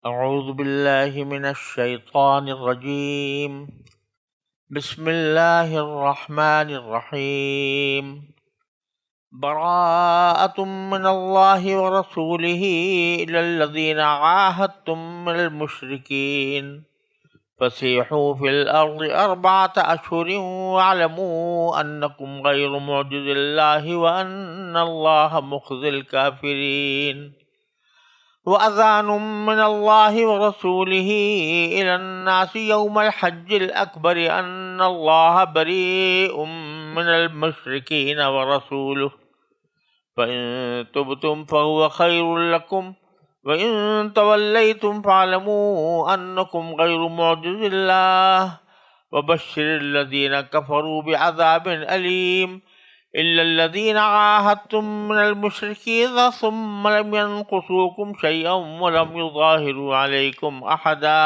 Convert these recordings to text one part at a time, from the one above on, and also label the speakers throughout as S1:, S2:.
S1: اعوذ باللہ من الشیطان الرجیم بسم اللہ الرحمن الرحیم براءۃ من اللہ ورسولہ الی الذین عاہدتم من المشرکین فسیحوا فی الارض اربعۃ اشہر واعلموا انکم غیر معجز اللہ وان اللہ مخزی الکافرین وَأَذَانٌ مِّنَ اللَّهِ وَرَسُولِهِ إِلَى النَّاسِ يَوْمَ الْحَجِّ الْأَكْبَرِ أَنَّ اللَّهَ بَرِيءٌ مِّنَ الْمُشْرِكِينَ وَرَسُولُهُ فَإِن تُبْتُمْ فَهُوَ خَيْرٌ لَّكُمْ وَإِن تَوَلَّيْتُمْ فَاعْلَمُوا أَنَّكُمْ غَيْرُ مُعْجِزِ اللَّهِ وَبَشِّرِ الَّذِينَ كَفَرُوا بِعَذَابٍ أَلِيمٍ إِلَّا الَّذِينَ عَاهَدتُّم مِّنَ الْمُشْرِكِينَ ثُمَّ لَمْ يَنقُصُوكُمْ شَيْئًا وَلَمْ يُظَاهِرُوا عَلَيْكُمْ أَحَدًا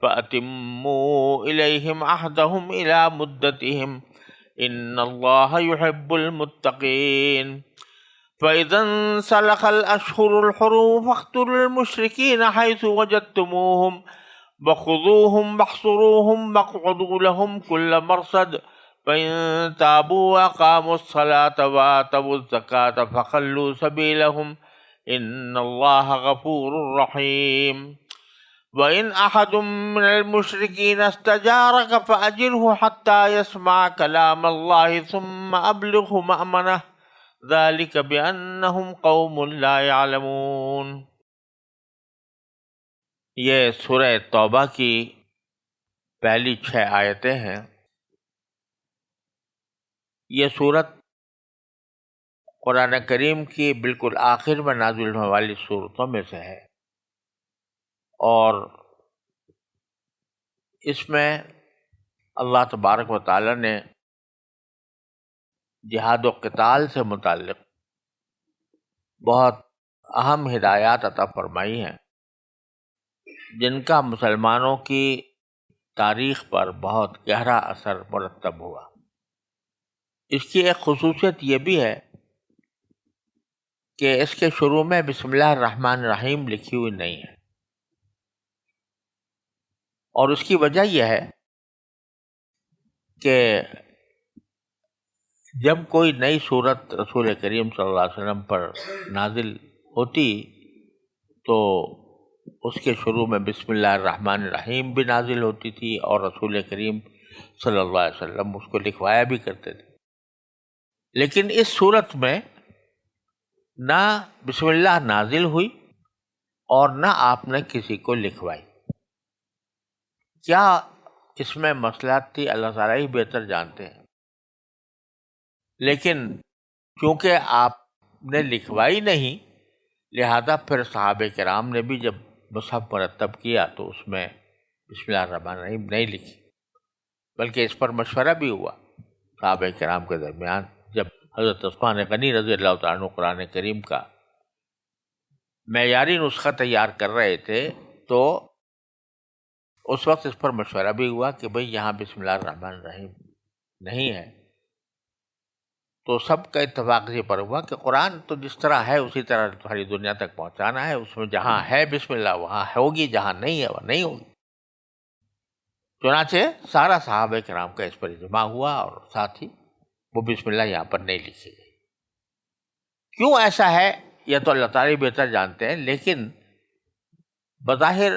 S1: فَأَتِمُّوا إِلَيْهِمْ عَهْدَهُمْ إِلَى مُدَّتِهِمْ إِنَّ اللَّهَ يُحِبُّ الْمُتَّقِينَ فَإِذَا انسَلَخَ الْأَشْهُرُ الْحُرُمُ فَاقْتُلُوا الْمُشْرِكِينَ حَيْثُ وَجَدتُّمُوهُمْ وَخُذُوهُمْ وَاحْصُرُوهُمْ وَاقْعُدُوا لَهُمْ كُلَّ مَرْصَدٍ فَإِن تَابُوا وَأَقَامُوا الصَّلَاةَ وَآتَوُا الزَّكَاةَ فَخَلُّوا سَبِيلَهُمْ إِنَّ اللَّهَ غَفُورٌ رَّحِيمٌ وَإِنْ أَحَدٌ مِّنَ الْمُشْرِكِينَ اسْتَجَارَكَ فَأَجِرْهُ حَتَّىٰ يَسْمَعَ كَلَامَ اللَّهِ ثُمَّ أَبْلِغْهُ مَأْمَنَهُ ذَلِكَ بِأَنَّهُمْ قَوْمٌ لَّا يَعْلَمُونَ۔ یہ سورہ توبہ کی پہلی 6 آیتیں ہیں۔ یہ سورت قرآن کریم کی بالکل آخر میں نازل ہونے والی سورتوں میں سے ہے، اور اس میں اللہ تبارک و تعالی نے جہاد و قتال سے متعلق بہت اہم ہدایات عطا فرمائی ہیں، جن کا مسلمانوں کی تاریخ پر بہت گہرا اثر مرتب ہوا۔ اس کی ایک خصوصیت یہ بھی ہے کہ اس کے شروع میں بسم اللہ الرحمن الرحیم لکھی ہوئی نہیں ہے، اور اس کی وجہ یہ ہے کہ جب کوئی نئی صورت رسول کریم صلی اللہ علیہ وسلم پر نازل ہوتی تو اس کے شروع میں بسم اللہ الرحمن الرحیم بھی نازل ہوتی تھی، اور رسول کریم صلی اللہ علیہ وسلم اس کو لکھوایا بھی کرتے تھے۔ لیکن اس صورت میں نہ بسم اللہ نازل ہوئی اور نہ آپ نے کسی کو لکھوائی۔ کیا اس میں مصلحت تھی، اللہ تعالیٰ ہی بہتر جانتے ہیں، لیکن چونکہ آپ نے لکھوائی نہیں، لہذا پھر صحابہ کرام نے بھی جب مصحف مرتب کیا تو اس میں بسم اللہ الرحمن الرحیم نہیں لکھی، بلکہ اس پر مشورہ بھی ہوا صحابہ کرام کے درمیان۔ جب حضرت عثمان غنی رضی اللہ تعالیٰ عنہ قرآن کریم کا معیاری نسخہ تیار کر رہے تھے تو اس وقت اس پر مشورہ بھی ہوا کہ بھئی یہاں بسم اللہ الرحمن الرحیم نہیں ہے، تو سب کا اتفاق یہ پر ہوا کہ قرآن تو جس طرح ہے اسی طرح ساری دنیا تک پہنچانا ہے، اس میں جہاں ہے بسم اللہ وہاں ہوگی، جہاں نہیں ہے وہ نہیں ہوگی۔ چنانچہ سارا صحابہ کرام کا اس پر اجماع ہوا، اور ساتھ ہی وہ بسم اللہ یہاں پر نہیں لکھی گئی۔ کیوں ایسا ہے یہ تو اللہ تعالیٰ بہتر جانتے ہیں، لیکن بظاہر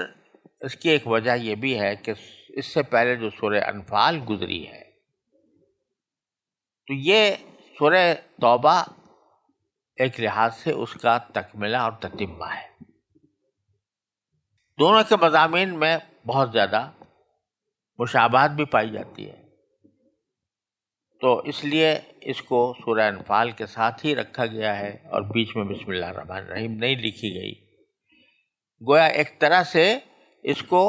S1: اس کی ایک وجہ یہ بھی ہے کہ اس سے پہلے جو سورہ انفال گزری ہے، تو یہ سورہ توبہ ایک لحاظ سے اس کا تکملہ اور تتمہ ہے۔ دونوں کے مضامین میں بہت زیادہ مشابہت بھی پائی جاتی ہے، تو اس لیے اس کو سورہ انفال کے ساتھ ہی رکھا گیا ہے، اور بیچ میں بسم اللہ الرحمن الرحیم نہیں لکھی گئی۔ گویا ایک طرح سے اس کو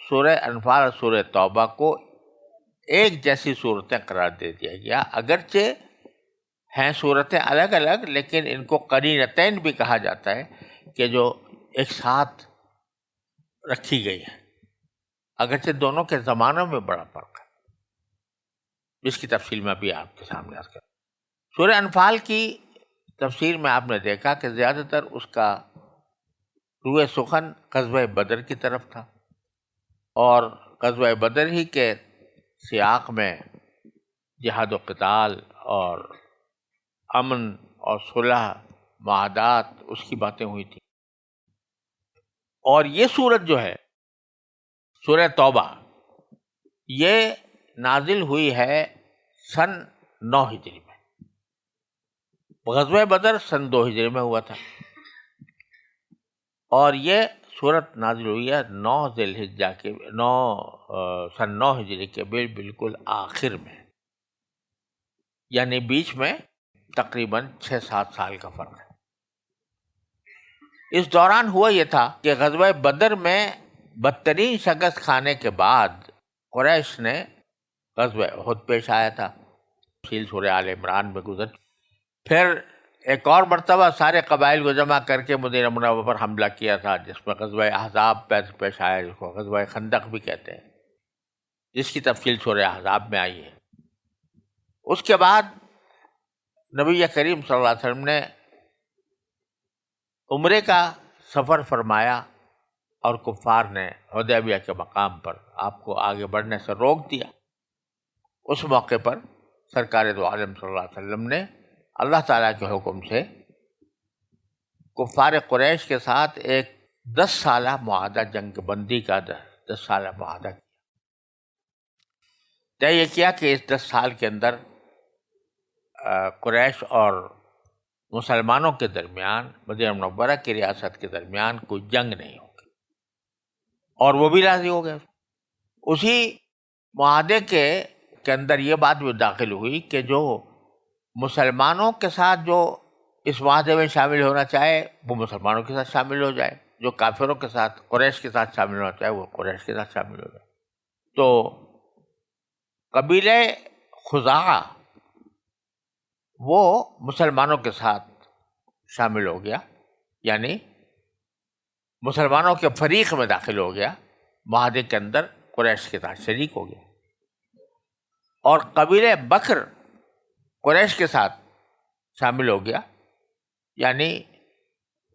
S1: سورہ انفال اور سورہ توبہ کو ایک جیسی صورتیں قرار دے دیا گیا، اگرچہ ہیں صورتیں الگ الگ، لیکن ان کو قرینتین بھی کہا جاتا ہے کہ جو ایک ساتھ رکھی گئی ہے، اگرچہ دونوں کے زمانوں میں بڑا فرق ہے، جس کی تفصیل میں بھی آپ کے سامنے عرض کروں۔ سورہ انفال کی تفسیر میں آپ نے دیکھا کہ زیادہ تر اس کا روئے سخن غزوہ بدر کی طرف تھا، اور غزوہ بدر ہی کے سیاق میں جہاد و قتال اور امن اور صلح معاہدات اس کی باتیں ہوئی تھیں. اور یہ صورت جو ہے سورہ توبہ، یہ نازل ہوئی ہے سن 9 ہجری میں. غزوہ بدر سن 2 ہجری میں ہوا تھا، اور یہ صورت نازل ہوئی ہے 9 ذی الحجہ کے سن 9 ہجری کے بالکل آخر میں، یعنی بیچ میں تقریباً 6-7 سال کا فرق ہے. اس دوران ہوا یہ تھا کہ غزوہ بدر میں بدترین شکست کھانے کے بعد قریش نے غزوہ احد پیش آیا تھا، تفصیل سورہ آل عمران میں گزر. پھر ایک اور مرتبہ سارے قبائل کو جمع کر کے مدینہ منورہ پر حملہ کیا تھا، جس میں غزوہ احزاب پیش آیا، جس کو غزوہ خندق بھی کہتے ہیں، جس کی تفصیل سورہ احزاب میں آئی ہے. اس کے بعد نبی کریم صلی اللہ علیہ وسلم نے عمرے کا سفر فرمایا، اور کفار نے حدیبیہ کے مقام پر آپ کو آگے بڑھنے سے روک دیا. اس موقع پر سرکار دو عالم صلی اللہ علیہ وسلم نے اللہ تعالیٰ کے حکم سے کفار قریش کے ساتھ ایک 10 سالہ معاہدہ، جنگ بندی کا 10 سالہ معاہدہ کیا. طے یہ کیا کہ اس 10 سال کے اندر قریش اور مسلمانوں کے درمیان، مدینہ منورہ کی ریاست کے درمیان کوئی جنگ نہیں ہوگی، اور وہ بھی راضی ہو گئے. اسی معاہدے کے اندر یہ بات بھی داخل ہوئی کہ جو مسلمانوں کے ساتھ جو اس معاہدے میں شامل ہونا چاہے وہ مسلمانوں کے ساتھ شامل ہو جائے، جو کافروں کے ساتھ قریش کے ساتھ شامل ہونا چاہے وہ قریش کے ساتھ شامل ہو جائے. تو قبیلہ خزاعہ وہ مسلمانوں کے ساتھ شامل ہو گیا، یعنی مسلمانوں کے فریق میں داخل ہو گیا، معاہدے کے اندر قریش کے ساتھ شریک ہو گیا. اور قبیلہ بکر قریش کے ساتھ شامل ہو گیا، یعنی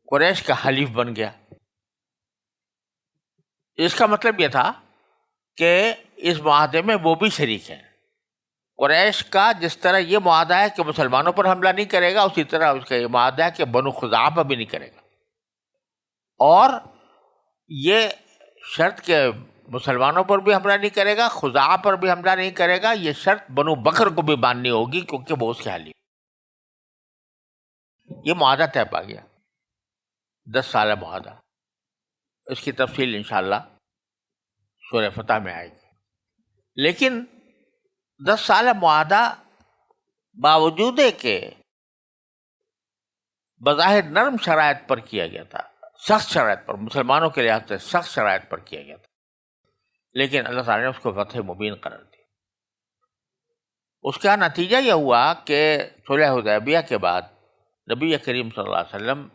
S1: قریش کا حلیف بن گیا. اس کا مطلب یہ تھا کہ اس معاہدے میں وہ بھی شریک ہیں. قریش کا جس طرح یہ معاہدہ ہے کہ مسلمانوں پر حملہ نہیں کرے گا، اسی طرح اس کا یہ معاہدہ ہے کہ بنو خزاعہ پر بھی نہیں کرے گا. اور یہ شرط کہ مسلمانوں پر بھی حملہ نہیں کرے گا، خزاعہ پر بھی حملہ نہیں کرے گا، یہ شرط بنو بکر کو بھی ماننی ہوگی، کیونکہ وہ اس کے حلیف. یہ معاہدہ طے پا گیا، 10 سالہ معاہدہ. اس کی تفصیل انشاءاللہ سورہ فتح میں آئے گی. لیکن 10 سالہ معاہدہ باوجود کہ بظاہر نرم شرائط پر کیا گیا تھا، سخت شرائط پر، مسلمانوں کے لحاظ سے سخت شرائط پر کیا گیا تھا، لیکن اللہ تعالیٰ نے اس کو فتح مبین قرار دیا. اس کا نتیجہ یہ ہوا کہ صلح حدیبیہ کے بعد نبی کریم صلی اللہ علیہ وسلم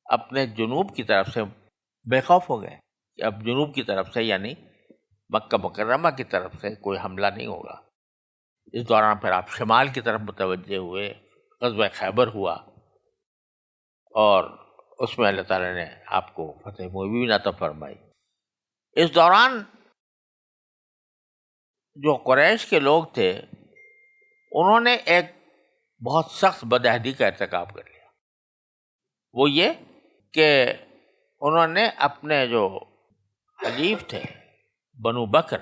S1: اپنے جنوب کی طرف سے بے خوف ہو گئے کہ اب جنوب کی طرف سے، یعنی مکہ مکرمہ کی طرف سے کوئی حملہ نہیں ہوگا. اس دوران پھر آپ شمال کی طرف متوجہ ہوئے، غزوہ خیبر ہوا، اور اس میں اللہ تعالیٰ نے آپ کو فتح مبین عطا فرمائی. اس دوران جو قریش کے لوگ تھے انہوں نے ایک بہت سخت بدعہدی کا ارتکاب کر لیا. وہ یہ کہ انہوں نے اپنے جو حلیف تھے بنو بکر،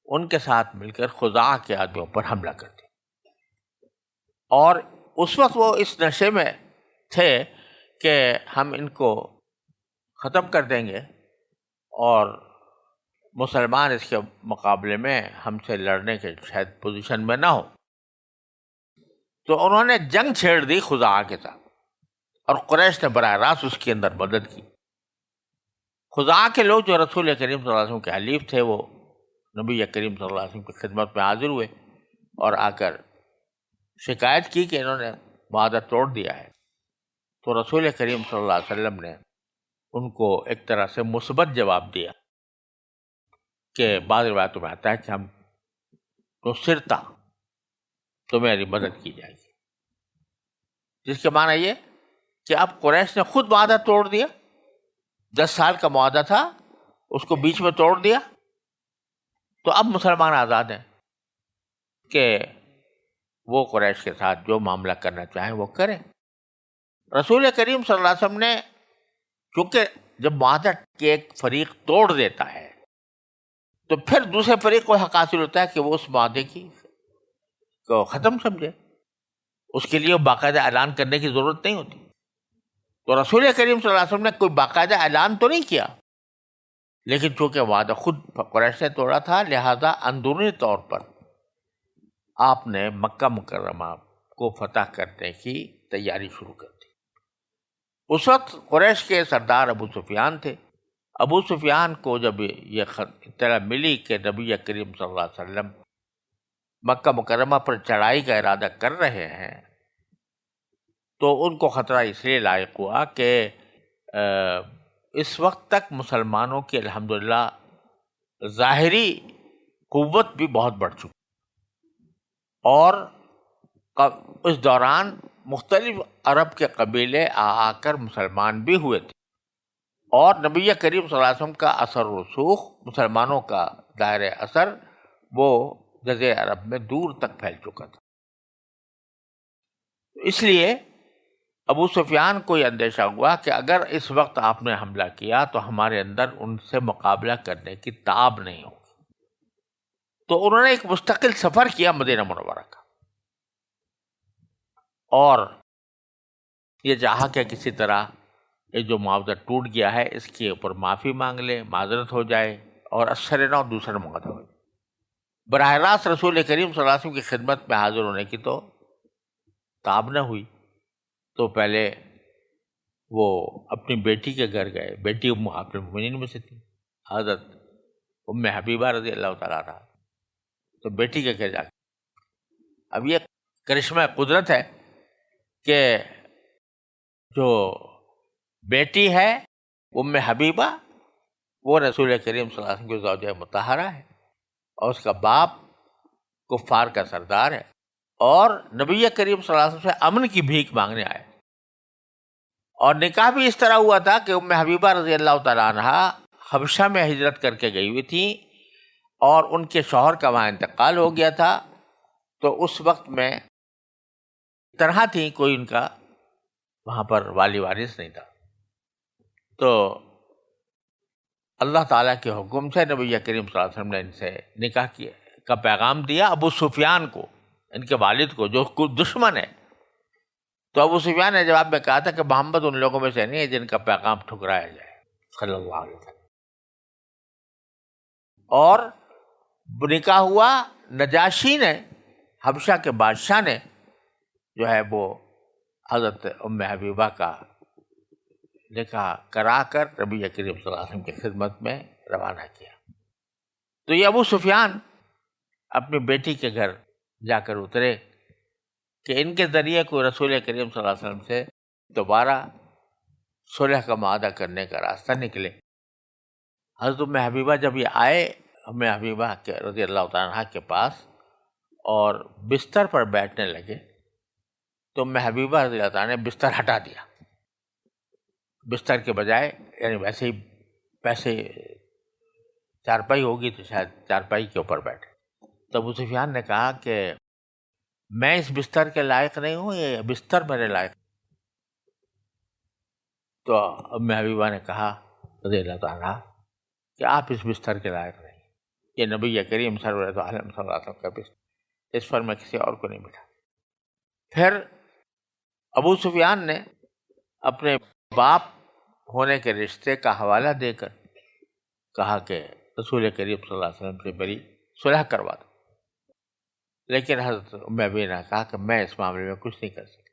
S1: ان کے ساتھ مل کر خزاعہ کے آدمیوں پر حملہ کر دیا. اور اس وقت وہ اس نشے میں تھے کہ ہم ان کو ختم کر دیں گے، اور مسلمان اس کے مقابلے میں ہم سے لڑنے کے شاید پوزیشن میں نہ ہو. تو انہوں نے جنگ چھیڑ دی خزاعہ کے ساتھ، اور قریش نے براہ راست اس کے اندر مدد کی. خزاعہ کے لوگ جو رسول کریم صلی اللہ علیہ وسلم کے حلیف تھے وہ نبی کریم صلی اللہ علیہ وسلم کی خدمت میں حاضر ہوئے اور آ کر شکایت کی کہ انہوں نے معاہدہ توڑ دیا ہے. تو رسول کریم صلی اللہ علیہ وسلم نے ان کو ایک طرح سے مثبت جواب دیا کہ بعض روایتوں میں آتا ہے کہ ہم نصرتا، تمہاری مدد کی جائے گی، جس کے معنی یہ کہ اب قریش نے خود معاہدہ توڑ دیا 10 سال کا معاہدہ تھا، اس کو بیچ میں توڑ دیا، تو اب مسلمان آزاد ہیں کہ وہ قریش کے ساتھ جو معاملہ کرنا چاہیں وہ کریں۔ رسول کریم صلی اللہ علیہ وسلم نے چونکہ جب معاہدہ کے ایک فریق توڑ دیتا ہے تو پھر دوسرے فریق کو حق حاصل ہوتا ہے کہ وہ اس معاہدے کی کو ختم سمجھے، اس کے لیے باقاعدہ اعلان کرنے کی ضرورت نہیں ہوتی۔ تو رسول کریم صلی اللہ علیہ وسلم نے کوئی باقاعدہ اعلان تو نہیں کیا، لیکن چونکہ معاہدہ خود قریش نے توڑا تھا، لہذا اندرونی طور پر آپ نے مکہ مکرمہ کو فتح کرنے کی تیاری شروع کر دی۔ اس وقت قریش کے سردار ابو سفیان تھے۔ ابو سفیان کو جب یہ اطلاع ملی کہ نبی کریم صلی اللہ علیہ وسلم مکہ مکرمہ پر چڑھائی کا ارادہ کر رہے ہیں تو ان کو خطرہ اس لیے لاحق ہوا کہ اس وقت تک مسلمانوں کی الحمدللہ ظاہری قوت بھی بہت بڑھ چکی، اور اس دوران مختلف عرب کے قبیلے آ کر مسلمان بھی ہوئے تھے، اور نبی کریم صلی اللہ علیہ وسلم کا اثر رسوخ، مسلمانوں کا دائرۂ اثر وہ جزیرہ عرب میں دور تک پھیل چکا تھا۔ اس لیے ابو سفیان کو یہ اندیشہ ہوا کہ اگر اس وقت آپ نے حملہ کیا تو ہمارے اندر ان سے مقابلہ کرنے کی تاب نہیں ہوگی، تو انہوں نے ایک مستقل سفر کیا مدینہ منورہ کا، اور یہ چاہا کہ کسی طرح یہ جو معاوضہ ٹوٹ گیا ہے اس کے اوپر معافی مانگ لے، معذرت ہو جائے، اور اثر نہ دوسرا معاہدہ ہو جائے۔ براہ راست رسول کریم صلی اللہ علیہ وسلم کی خدمت میں حاضر ہونے کی تو تاب نہ ہوئی، تو پہلے وہ اپنی بیٹی کے گھر گئے، بیٹی ام المؤمنین میں سے تھی، حضرت ام حبیبہ رضی اللہ تعالیٰ عنہا، تو بیٹی کے گھر جا کے اب یہ کرشمہ قدرت ہے کہ جو بیٹی ہے ام حبیبہ وہ رسول کریم صلی اللہ علیہ وسلم کی زوجہ مطہرہ ہے، اور اس کا باپ کفار کا سردار ہے، اور نبی کریم صلی اللہ علیہ وسلم سے امن کی بھیک مانگنے آئے۔ اور نکاح بھی اس طرح ہوا تھا کہ ام حبیبہ رضی اللہ تعالیٰ عنہا حبشہ میں ہجرت کر کے گئی ہوئی تھیں، اور ان کے شوہر کا وہاں انتقال ہو گیا تھا، تو اس وقت میں طرح تھی، کوئی ان کا وہاں پر والی وارث نہیں تھا، تو اللہ تعالیٰ کے حکم سے نبی کریم صلی اللہ علیہ وسلم نے ان سے نکاح کا پیغام دیا ابو سفیان کو، ان کے والد کو جو دشمن ہے۔ تو ابو سفیان نے جواب میں کہا تھا کہ محمد ان لوگوں میں سے نہیں ہے جن کا پیغام ٹھکرایا جائے صلی اللہ علیہ وسلم۔ اور نکاح ہوا، نجاشی نے، حبشہ کے بادشاہ نے جو ہے وہ حضرت ام حبیبہ کا نکاح کرا کر نبی کریم صلی اللہ علیہ وسلم کی خدمت میں روانہ کیا۔ تو یہ ابو سفیان اپنی بیٹی کے گھر جا کر اترے کہ ان کے ذریعے کوئی رسول کریم صلی اللہ علیہ وسلم سے دوبارہ صلح کا معاہدہ کرنے کا راستہ نکلے۔ حضرت ام حبیبہ جب یہ آئے ام حبیبہ کے رضی اللہ تعالیٰ عنہ کے پاس اور بستر پر بیٹھنے لگے، تو ام حبیبہ رضی اللہ تعالیٰ نے بستر ہٹا دیا، بستر کے بجائے، یعنی ویسے چارپائی ہوگی تو شاید چارپائی کے اوپر بیٹھے۔ تو ابو سفیان نے کہا کہ میں اس بستر کے لائق نہیں ہوں، یہ بستر میرے لائق۔ تو ام حبیبہ نے کہا رضی اللہ تعالیٰ کہ آپ اس بستر کے لائق نہیں، یہ نبی کریم صلی اللہ علیہ وسلم کا بستر، اس پر میں کسی اور کو نہیں بٹھا۔ پھر ابو سفیان نے اپنے باپ ہونے کے رشتے کا حوالہ دے کر کہا کہ رسول کریم صلی اللہ علیہ وسلم سے میری صلح کروا دو، لیکن حضرت ام حبیبہ نے کہا کہ میں اس معاملے میں کچھ نہیں کر سکتی۔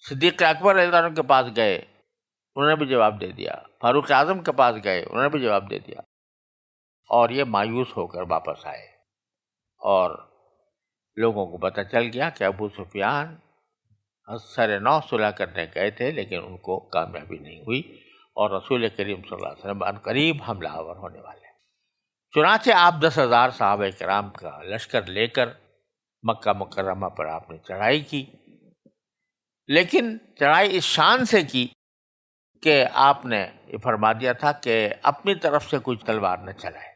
S1: صدیق اکبر رضی اللہ عنہ کے پاس گئے، انہوں نے بھی جواب دے دیا، فاروق اعظم کے پاس گئے، انہوں نے بھی جواب دے دیا، اور یہ مایوس ہو کر واپس آئے، اور لوگوں کو پتہ چل گیا کہ ابو سفیان سر نو صلح کرنے گئے تھے لیکن ان کو کامیابی نہیں ہوئی، اور رسول کریم صلی اللہ علیہ وسلم ان قریب حملہ آور ہونے والے۔ چنانچہ آپ 10,000 صحابہ کرام کا لشکر لے کر مکہ مکرمہ پر آپ نے چڑھائی کی، لیکن چڑھائی اس شان سے کی کہ آپ نے یہ فرما دیا تھا کہ اپنی طرف سے کوئی تلوار نہ چلائے،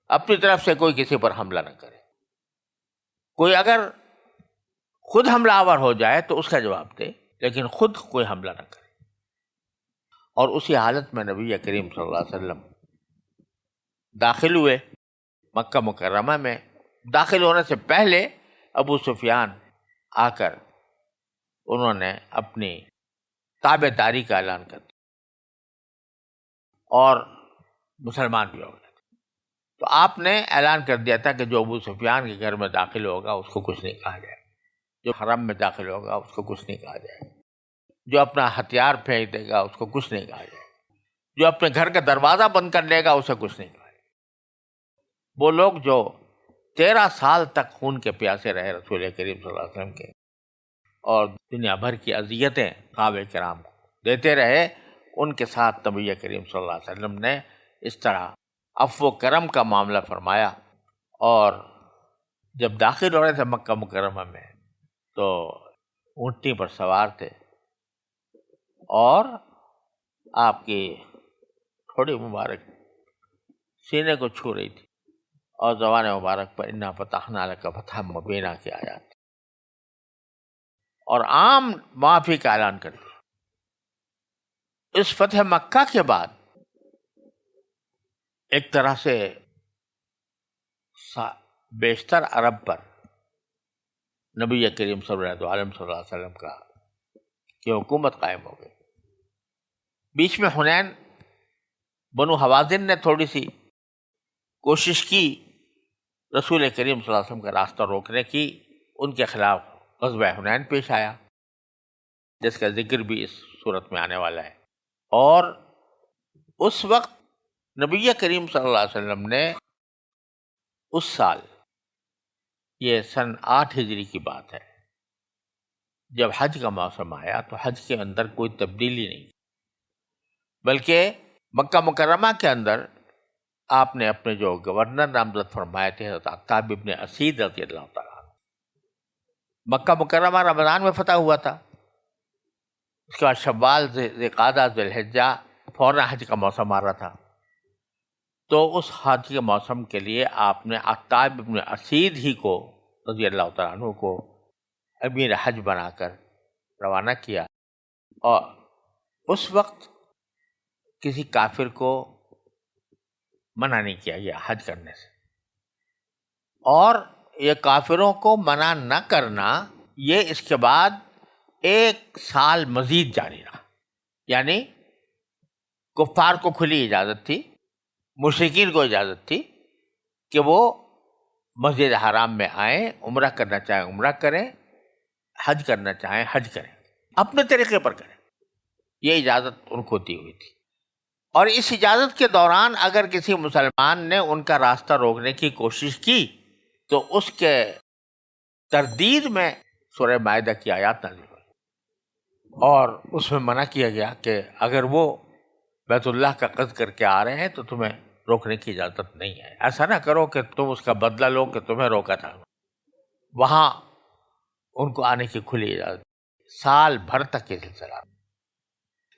S1: اپنی طرف سے کوئی کسی پر حملہ نہ کرے، کوئی اگر خود حملہ آور ہو جائے تو اس کا جواب دے، لیکن خود کوئی حملہ نہ کرے۔ اور اسی حالت میں نبی کریم صلی اللہ علیہ وسلم داخل ہوئے مکہ مکرمہ میں۔ داخل ہونے سے پہلے ابو سفیان آ کر انہوں نے اپنی تابع داری کا اعلان کر دیا اور مسلمان بھی ہو گئے۔ تو آپ نے اعلان کر دیا تھا کہ جو ابو سفیان کے گھر میں داخل ہوگا اس کو کچھ نہیں کہا جائے، جو حرم میں داخل ہوگا اس کو کچھ نہیں کہا جائے، جو اپنا ہتھیار پھینک دے گا اس کو کچھ نہیں کہا جائے، جو اپنے گھر کا دروازہ بند کر لے گا اسے کچھ نہیں کہا جائے۔ وہ لوگ جو 13 سال تک خون کے پیاسے رہے رسول کریم صلی اللہ علیہ وسلم کے، اور دنیا بھر کی اذیتیں صحابہ کرام کو دیتے رہے، ان کے ساتھ نبی کریم صلی اللہ علیہ وسلم نے اس طرح عفو و کرم کا معاملہ فرمایا۔ اور جب داخل ہو رہے تھے مکہ مکرمہ میں تو اونٹنی پر سوار تھے اور آپ کی تھوڑی مبارک سینے کو چھو رہی تھی، اور زبان مبارک پر انا فتحنا لک فتحا مبینا کی آیات تھی، اور عام معافی کا اعلان کر دیا۔ اس فتح مکہ کے بعد ایک طرح سے بیشتر عرب پر نبی کریم صلی اللہ علیہ وسلم کی حکومت قائم ہو گئی۔ بیچ میں حنین بنو حوازن نے تھوڑی سی کوشش کی رسول کریم صلی اللہ علیہ وسلم کا راستہ روکنے کی، ان کے خلاف غزوہ حنین پیش آیا جس کا ذکر بھی اس صورت میں آنے والا ہے۔ اور اس وقت نبی کریم صلی اللہ علیہ وسلم نے اس سال، یہ سن 8 ہجری کی بات ہے، جب حج کا موسم آیا تو حج کے اندر کوئی تبدیلی نہیں، بلکہ مکہ مکرمہ کے اندر آپ نے اپنے جو گورنر نامزد فرمائے تھے حضرت عتاب ابن اسید رضی اللہ تعالیٰ عنہ، مکہ مکرمہ رمضان میں فتح ہوا تھا، اس کے بعد شوال، ذوالقعدہ، ذوالحجہ، فوراً حج کا موسم آ رہا تھا۔ تو اس حج کے موسم کے لیے آپ نے عتاب ابن اسید ہی کو رضی اللہ تعالیٰ عنہ کو امیر حج بنا کر روانہ کیا، اور اس وقت کسی کافر کو منع نہیں کیا گیا حج کرنے سے، اور یہ کافروں کو منع نہ کرنا یہ اس کے بعد 1 سال مزید جاری رہا۔ یعنی کفار کو کھلی اجازت تھی، مشرکین کو اجازت تھی کہ وہ مسجد حرام میں آئیں، عمرہ کرنا چاہیں عمرہ کریں، حج کرنا چاہیں حج کریں، اپنے طریقے پر کریں، یہ اجازت ان کو دی ہوئی تھی۔ اور اس اجازت کے دوران اگر کسی مسلمان نے ان کا راستہ روکنے کی کوشش کی تو اس کے تردید میں سورہ مائدہ کی آیات نازل ہوئی، اور اس میں منع کیا گیا کہ اگر وہ بیت اللہ کا قصد کر کے آ رہے ہیں تو تمہیں روکنے کی اجازت نہیں ہے، ایسا نہ کرو کہ تم اس کا بدلہ لو کہ تمہیں روکا تھا۔ وہاں ان کو آنے کی کھلی اجازت، سال بھر تک یہ سلسلہ۔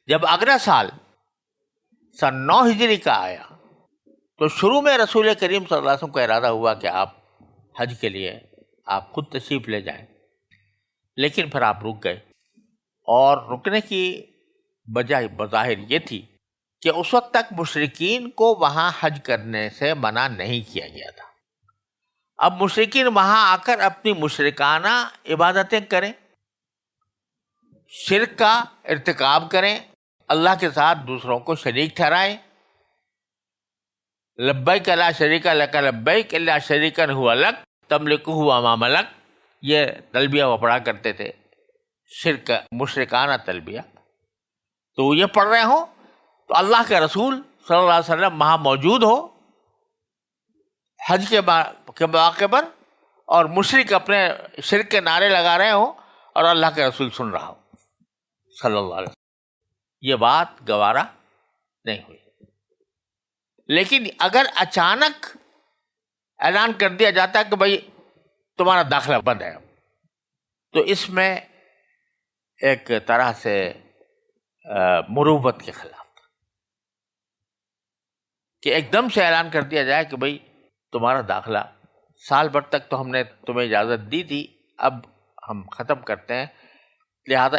S1: جب اگلا سال سن 9 ہجری کا آیا تو شروع میں رسول کریم صلی اللہ علیہ وسلم کو ارادہ ہوا کہ آپ حج کے لیے آپ خود تشریف لے جائیں، لیکن پھر آپ رک گئے، اور رکنے کی وجہ بظاہر یہ تھی کہ اس وقت تک مشرکین کو وہاں حج کرنے سے منع نہیں کیا گیا تھا۔ اب مشرکین وہاں آ کر اپنی مشرکانہ عبادتیں کریں، شرک کا ارتکاب کریں، اللہ کے ساتھ دوسروں کو شریک ٹھہرائیں، لبیک لا شریک لک لبیک الا شریکا هو لک تملکہ وما ملک، یہ تلبیہ وہ پڑھا کرتے تھے، شرک مشرکانہ تلبیہ۔ تو یہ پڑھ رہے ہوں تو اللہ کے رسول صلی اللہ علیہ وسلم وہاں موجود ہو حج کے مواقع پر، اور مشرک اپنے شرک کے نعرے لگا رہے ہوں اور اللہ کے رسول سن رہا ہو صلی اللہ علیہ وسلم، یہ بات گوارا نہیں ہوئی۔ لیکن اگر اچانک اعلان کر دیا جاتا ہے کہ بھائی تمہارا داخلہ بند ہے، تو اس میں ایک طرح سے مروت کے خلاف تھا کہ ایک دم سے اعلان کر دیا جائے کہ بھئی تمہارا داخلہ سال بھر تک تو ہم نے تمہیں اجازت دی تھی، اب ہم ختم کرتے ہیں، لہذا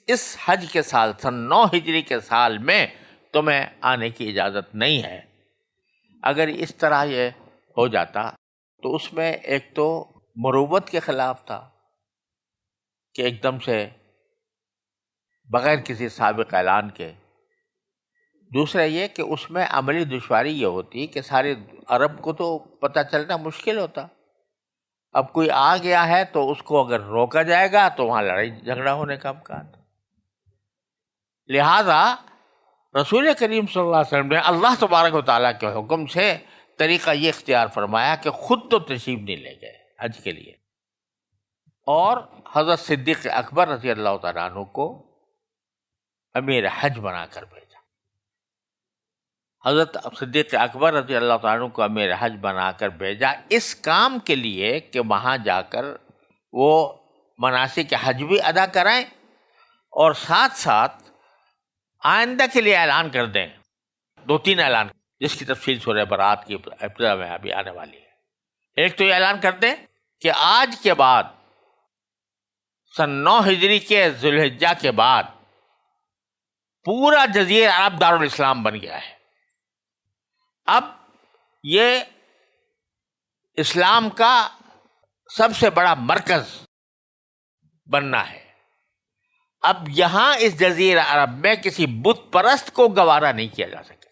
S1: اس حج کے سال سن 9 ہجری کے سال میں تمہیں آنے کی اجازت نہیں ہے۔ اگر اس طرح یہ ہو جاتا تو اس میں ایک تو مروت کے خلاف تھا کہ ایک دم سے بغیر کسی سابق اعلان کے، دوسرا یہ کہ اس میں عملی دشواری یہ ہوتی کہ سارے عرب کو تو پتہ چلنا مشکل ہوتا، اب کوئی آ گیا ہے تو اس کو اگر روکا جائے گا تو وہاں لڑائی جھگڑا ہونے کا امکان، لہذا رسول کریم صلی اللہ علیہ وسلم نے اللہ تبارک و تعالیٰ کے حکم سے طریقہ یہ اختیار فرمایا کہ خود تو تشریف نہیں لے گئے حج کے لیے، اور حضرت صدیق اکبر رضی اللہ تعالیٰ عنہ کو امیر حج بنا کر بھیجا۔ حضرت صدیق اکبر رضی اللہ تعالیٰ عنہ کو امیر حج بنا کر بھیجا اس کام کے لیے کہ وہاں جا کر وہ مناسک حج بھی ادا کرائیں اور ساتھ ساتھ آئندہ کے لیے اعلان کر دیں، 2-3 اعلان جس کی تفصیل سورہ برات کی ابتدا میں ابھی آنے والی ہے۔ ایک تو یہ اعلان کر دیں کہ آج کے بعد سن 9 ہجری کے ذوالحجہ کے بعد پورا جزیرہ عرب دارالاسلام بن گیا ہے، اب یہ اسلام کا سب سے بڑا مرکز بننا ہے، اب یہاں اس جزیرہ عرب میں کسی بت پرست کو گوارا نہیں کیا جا سکے،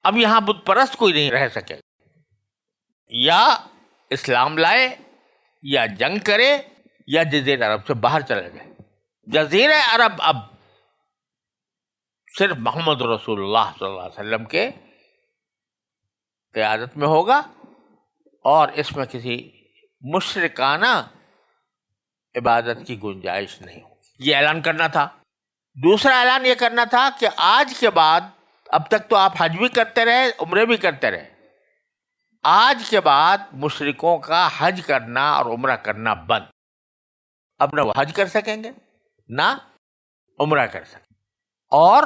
S1: اب یہاں بت پرست کوئی نہیں رہ سکے، یا اسلام لائے یا جنگ کرے یا جزیرہ عرب سے باہر چلے جائے۔ جزیرہ عرب اب صرف محمد رسول اللہ صلی اللہ علیہ وسلم کے قیادت میں ہوگا اور اس میں کسی مشرکانہ عبادت کی گنجائش نہیں ہوگی، یہ اعلان کرنا تھا۔ دوسرا اعلان یہ کرنا تھا کہ آج کے بعد، اب تک تو آپ حج بھی کرتے رہے، عمرے بھی کرتے رہے، آج کے بعد مشرکوں کا حج کرنا اور عمرہ کرنا بند، اب نہ وہ حج کر سکیں گے نہ عمرہ کر سکیں، اور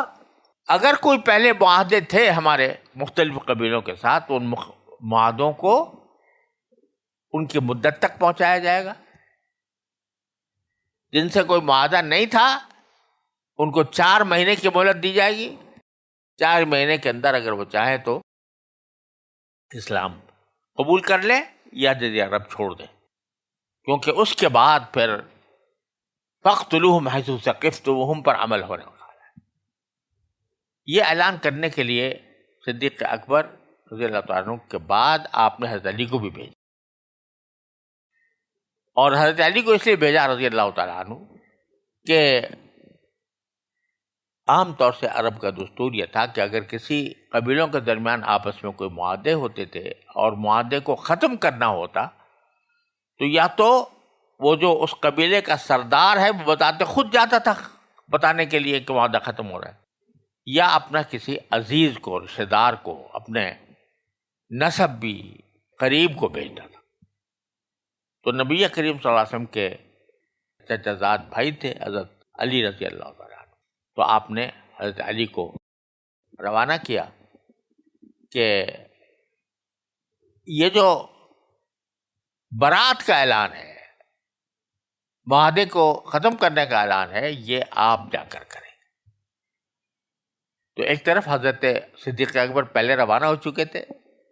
S1: اگر کوئی پہلے معاہدے تھے ہمارے مختلف قبیلوں کے ساتھ تو ان معاہدوں کو ان کی مدت تک پہنچایا جائے گا، جن سے کوئی معاہدہ نہیں تھا ان کو 4 مہینے کی مہلت دی جائے گی، 4 مہینے کے اندر اگر وہ چاہیں تو اسلام قبول کر لیں یا جزیرہ عرب چھوڑ دیں، کیونکہ اس کے بعد پھر فَاقْتُلُوهُمْ حَيْثُ ثَقِفْتُمُوهُمْ پر عمل ہونے والا ہے۔ یہ اعلان کرنے کے لیے صدیق اکبر رضی اللہ تعالیٰ عنہ کے بعد آپ نے حضرت علی کو بھی بھیجا، اور حضرت علی کو اس لیے بھیجا رضی اللہ تعالیٰ عنہ کہ عام طور سے عرب کا دستور یہ تھا کہ اگر کسی قبیلوں کے درمیان آپس میں کوئی معاہدے ہوتے تھے اور معاہدے کو ختم کرنا ہوتا تو یا تو وہ جو اس قبیلے کا سردار ہے وہ خود جاتا تھا بتانے کے لیے کہ معاہدہ ختم ہو رہا ہے، یا اپنا کسی عزیز کو، رشتہ دار کو، اپنے نسب بھی قریب کو بھیجتا تھا۔ تو نبی کریم صلی اللہ علیہ وسلم کے چچا زاد بھائی تھے حضرت علی رضی اللہ تعالیٰ عنہ، تو آپ نے حضرت علی کو روانہ کیا کہ یہ جو برات کا اعلان ہے، معاہدے کو ختم کرنے کا اعلان ہے، یہ آپ جا کر کریں۔ تو ایک طرف حضرت صدیق اکبر پہلے روانہ ہو چکے تھے،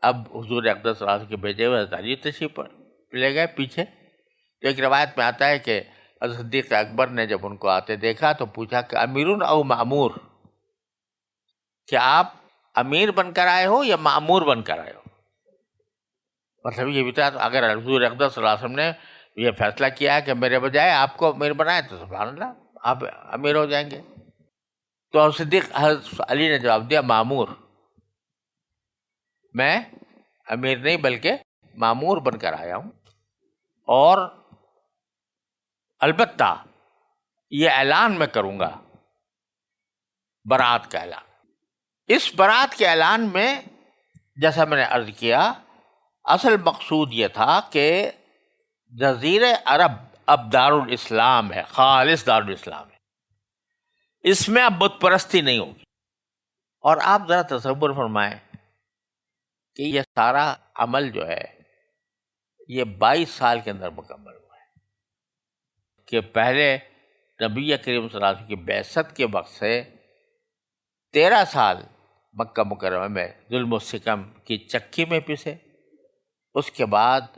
S1: اب حضور اقدس صلی اللہ علیہ وسلم کے بھیجے ہوئے حضرت علی تشریف پر لے گئے پیچھے۔ تو ایک روایت میں آتا ہے کہ حضرت صدیق اکبر نے جب ان کو آتے دیکھا تو پوچھا کہ امیرun او معمور، کیا آپ امیر بن کر آئے ہو یا معمور بن کر آئے ہو؟ مطلب یہ بھی تھا اگر حضور اقدس صلی اللہ علیہ وسلم نے یہ فیصلہ کیا ہے کہ میرے بجائے آپ کو امیر بنائے تو سبحان اللہ آپ امیر ہو جائیں گے۔ تو صدیق حضرت علی نے جواب دیا معمور، میں امیر نہیں بلکہ معمور بن کر آیا ہوں، اور البتہ یہ اعلان میں کروں گا برات کا اعلان۔ اس برات کے اعلان میں جیسا میں نے عرض کیا اصل مقصود یہ تھا کہ جزیرہ عرب اب دارالاسلام ہے، خالص دارالاسلام ہے، اس میں اب بت پرستی نہیں ہوگی. اور آپ ذرا تصور فرمائیں کہ یہ سارا عمل جو ہے یہ 22 سال کے اندر مکمل ہوا ہے، کہ پہلے نبی کریم صلی اللہ علیہ وسلم کی بعثت کے وقت سے 13 سال مکہ مکرمہ میں ظلم و ستم کی چکی میں پسے، اس کے بعد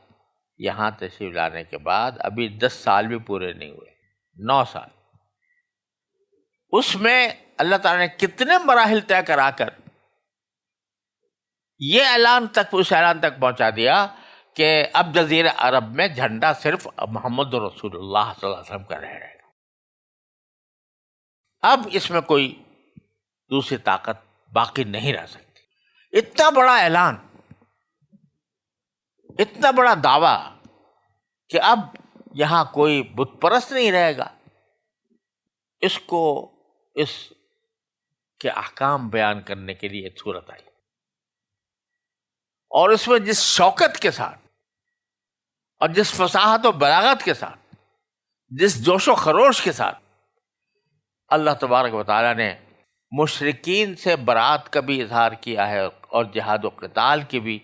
S1: یہاں تشریف لانے کے بعد ابھی 10 سال بھی پورے نہیں ہوئے، 9 سال. اس میں اللہ تعالیٰ نے کتنے مراحل طے کرا کر یہ اعلان تک، اس اعلان تک پہنچا دیا کہ اب جزیرہ عرب میں جھنڈا صرف محمد رسول اللہ صلی اللہ علیہ وسلم کا رہے گا. اب اس میں کوئی دوسری طاقت باقی نہیں رہ سکتی. اتنا بڑا اعلان، اتنا بڑا دعویٰ کہ اب یہاں کوئی بت پرست نہیں رہے گا، اس کو اس کے احکام بیان کرنے کے لیے ایک صورت آئی. اور اس میں جس شوکت کے ساتھ اور جس فصاحت و بلاغت کے ساتھ، جس جوش و خروش کے ساتھ اللہ تبارک و تعالیٰ نے مشرکین سے برات کا بھی اظہار کیا ہے اور جہاد و قتال کی بھی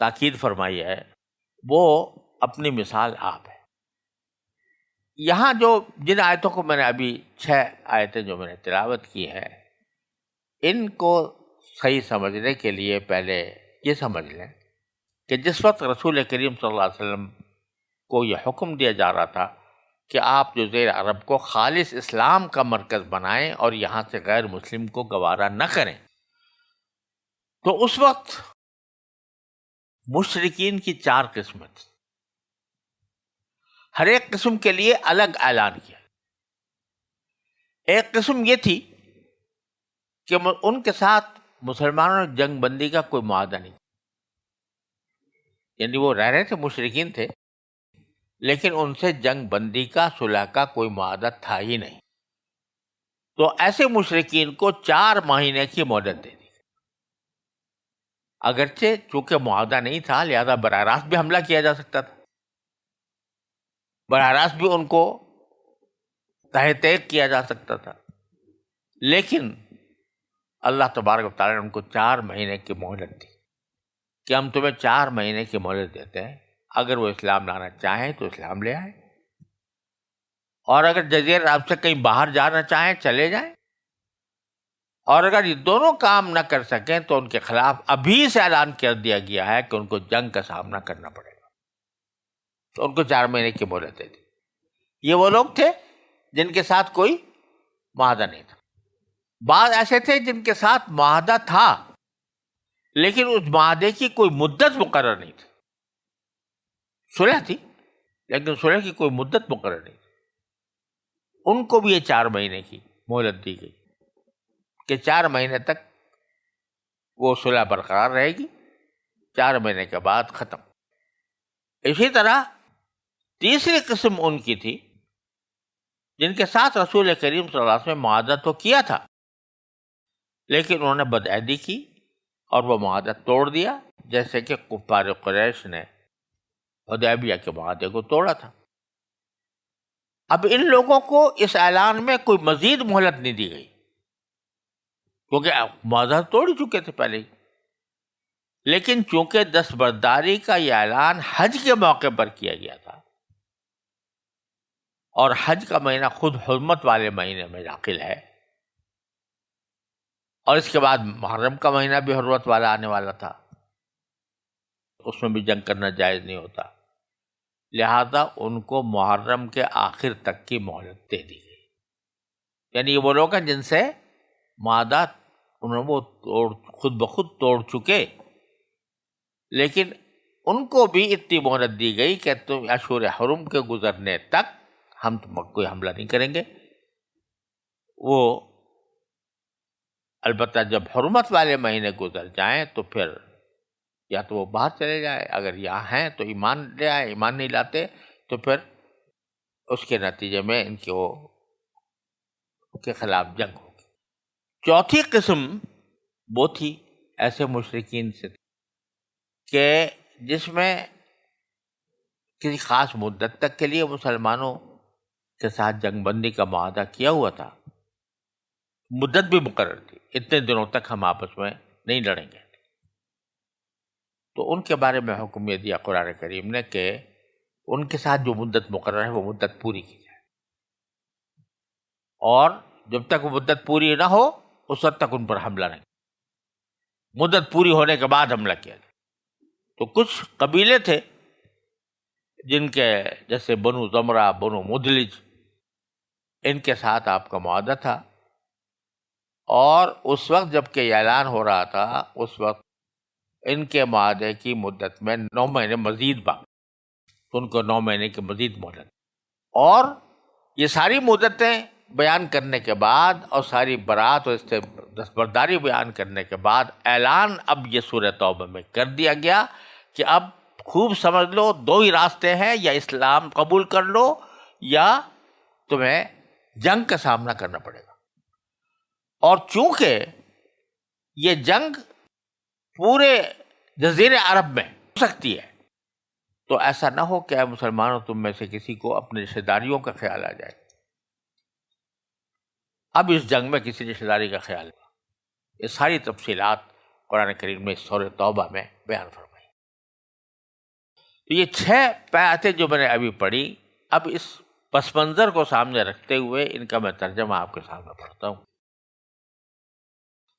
S1: تاکید فرمائی ہے، وہ اپنی مثال آپ ہے. یہاں جو جن آیتوں کو میں نے ابھی 6 آیتیں جو میں نے تلاوت کی ہیں، ان کو صحیح سمجھنے کے لیے پہلے یہ سمجھ لیں کہ جس وقت رسول کریم صلی اللہ علیہ وسلم کو یہ حکم دیا جا رہا تھا کہ آپ جزیرہ عرب کو خالص اسلام کا مرکز بنائیں اور یہاں سے غیر مسلم کو گوارا نہ کریں، تو اس وقت مشرکین کی 4 قسمیں تھیں. ہر ایک قسم کے لیے الگ اعلان کیا. ایک قسم یہ تھی کہ ان کے ساتھ مسلمانوں نے جنگ بندی کا کوئی معاہدہ نہیں، یعنی وہ رہ رہے تھے، مشرکین تھے، لیکن ان سے جنگ بندی کا، صلح کا کوئی معاہدہ تھا ہی نہیں. تو ایسے مشرکین کو 4 مہینے کی مہلت دے دی. اگرچہ چونکہ معاہدہ نہیں تھا لہذا براہ راست بھی حملہ کیا جا سکتا تھا، براہ راست بھی ان کو تہہ تیگ کیا جا سکتا تھا، لیکن اللہ تبارک و تعالیٰ نے ان کو 4 مہینے کی مہلت دی کہ ہم تمہیں 4 مہینے کی مہلت دیتے ہیں، اگر وہ اسلام لانا چاہیں تو اسلام لے آئیں، اور اگر جزیرہ عرب سے کہیں باہر جانا چاہیں چلے جائیں، اور اگر یہ دونوں کام نہ کر سکیں تو ان کے خلاف ابھی سے اعلان کر دیا گیا ہے کہ ان کو جنگ کا سامنا کرنا پڑے گا. تو ان کو 4 مہینے کی مہلت دے دی. یہ وہ لوگ تھے جن کے ساتھ کوئی معاہدہ نہیں تھا. بعض ایسے تھے جن کے ساتھ معاہدہ تھا لیکن اس معاہدے کی کوئی مدت مقرر نہیں تھی. صلح تھی لیکن صلح کی کوئی مدت مقرر نہیں تھی. ان کو بھی یہ 4 مہینے کی مہلت دی گئی کہ 4 مہینے تک وہ صلح برقرار رہے گی، 4 مہینے کے بعد ختم. اسی طرح تیسری قسم ان کی تھی جن کے ساتھ رسول کریم صلی اللہ علیہ وسلم نے معاہدہ تو کیا تھا لیکن انہوں نے بدعہدی کی اور وہ معاہدہ توڑ دیا، جیسے کہ کفار قریش نے حدیبیہ کے معاہدے کو توڑا تھا. اب ان لوگوں کو اس اعلان میں کوئی مزید مہلت نہیں دی گئی کیونکہ معاہدہ توڑ چکے تھے پہلے ہی، لیکن چونکہ دستبرداری کا یہ اعلان حج کے موقع پر کیا گیا تھا اور حج کا مہینہ خود حرمت والے مہینے میں داخل ہے، اور اس کے بعد محرم کا مہینہ بھی حرمت والا آنے والا تھا، اس میں بھی جنگ کرنا جائز نہیں ہوتا، لہذا ان کو محرم کے آخر تک کی مہلت دے دی گئی. یعنی یہ وہ لوگ ہیں جن سے معاہدہ انہوں نے وہ خود بخود توڑ چکے، لیکن ان کو بھی اتنی مہلت دی گئی کہ تم اشہر حرم کے گزرنے تک ہم تم کوئی حملہ نہیں کریں گے. وہ البتہ جب حرمت والے مہینے گزر جائیں تو پھر یا تو وہ باہر چلے جائیں، اگر یہاں ہیں تو ایمان لے آئے، ایمان نہیں لاتے تو پھر اس کے نتیجے میں ان کے خلاف جنگ ہوگی. چوتھی قسم وہ تھی ایسے مشرکین سے کہ جس میں کسی خاص مدت تک کے لیے مسلمانوں کے ساتھ جنگ بندی کا معاہدہ کیا ہوا تھا مدت بھی مقرر تھی، اتنے دنوں تک ہم آپس میں نہیں لڑیں گے. تو ان کے بارے میں حکم یہ دیا قرآن کریم نے کہ ان کے ساتھ جو مدت مقرر ہے وہ مدت پوری کی جائے، اور جب تک وہ مدت پوری نہ ہو اس وقت تک ان پر حملہ نہیں. مدت پوری ہونے کے بعد حملہ کیا جائے. تو کچھ قبیلے تھے جن کے جیسے بنو زمرہ، بنو مدلج، ان کے ساتھ آپ کا معاہدہ تھا، اور اس وقت جب کہ یہ اعلان ہو رہا تھا اس وقت ان کے معاہدے کی مدت میں 9 مہینے مزید باقی، تو ان کو 9 مہینے کی مزید مہلت. اور یہ ساری مدتیں بیان کرنے کے بعد اور ساری برات اور اس سے دستبرداری بیان کرنے کے بعد اعلان اب یہ سورہ توبہ میں کر دیا گیا کہ اب خوب سمجھ لو، 2 ہی راستے ہیں، یا اسلام قبول کر لو یا تمہیں جنگ کا سامنا کرنا پڑے گا. اور چونکہ یہ جنگ پورے جزیرے عرب میں ہو سکتی ہے، تو ایسا نہ ہو کہ اے مسلمانوں تم میں سے کسی کو اپنے رشتہ داریوں کا خیال آ جائے. اب اس جنگ میں کسی رشتہ داری کا خیال نہیں. یہ ساری تفصیلات قرآن کریم نے سورہ توبہ میں بیان فرمائی. تو یہ 6 آیتیں جو میں نے ابھی پڑھی، اب اس پس منظر کو سامنے رکھتے ہوئے ان کا میں ترجمہ آپ کے سامنے پڑھتا ہوں.